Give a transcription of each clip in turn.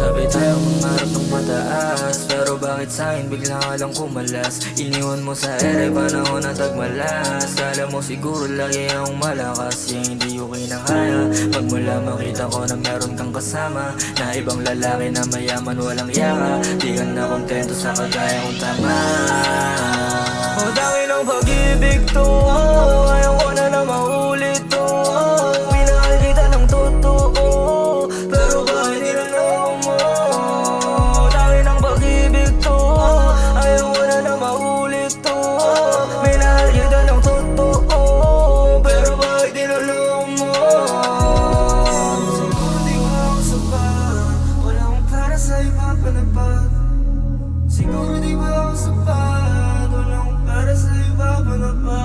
Sabi tayo mangarap ng mataas, pero bakit sa'kin bigla ka lang kumalas? Iniwan mo sa ere, panahon na tagmalas. Kala mo siguro lagi akong malakas, yung hindi ko kinakaya. Pag mula makita ko na meron kang kasama, na ibang lalaki na mayaman walang yaka. Di ka na kontento sa kagaya kong tama. O dami ng pag-ibig to, ayaw ko na na maulit to. Minahal kita ng totoo, pero bakit nilaloko mo? Dami ng pag-ibig to, ayaw ko na na maulit to. Minahal kita ng totoo, pero bakit nilaloko mo? Siguro di ko ako sapat, wala akong para sa iba pa na pa. Siguro di ko ako sapat, wala akong para sa iba pa na pa.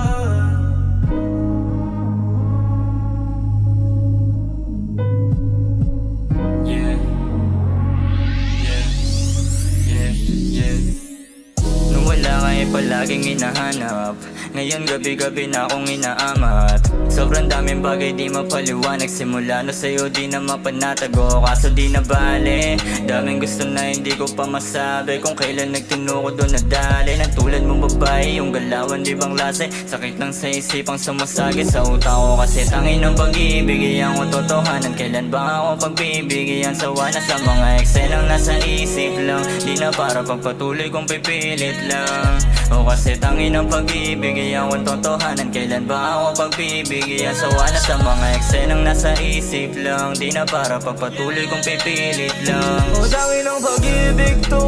Nung wala ka palaging hinahanap, ngayon gabi-gabi na akong inaamat. Sobrang daming bagay di mapaliwanag, simula na sa'yo di na mapanatago. Kaso di na bale, daming gusto na hindi ko pa masabi. Kung kailan nagtino ko doon nadali. Nang tulad mong babae, yung galawan di bang lase. Sakit lang sa isipang sumasagi sa utak ko. Kasi tangin ng pag-ibig, iyan ko totohanan. Kailan ba ako pagbibigyan? Sawa na sa mga excel lang nasa isip lang. Di na para pagpatuloy kong pipilit lang. O kasi tangin ng pag-ibig, iyan ko totohanan. Kailan ba ako pagbibigyan? Sawa na sa mga excel lang nasa isip lang. Di na para pagpatuloy kong pipilit lang. O dami ng pag-ibig to,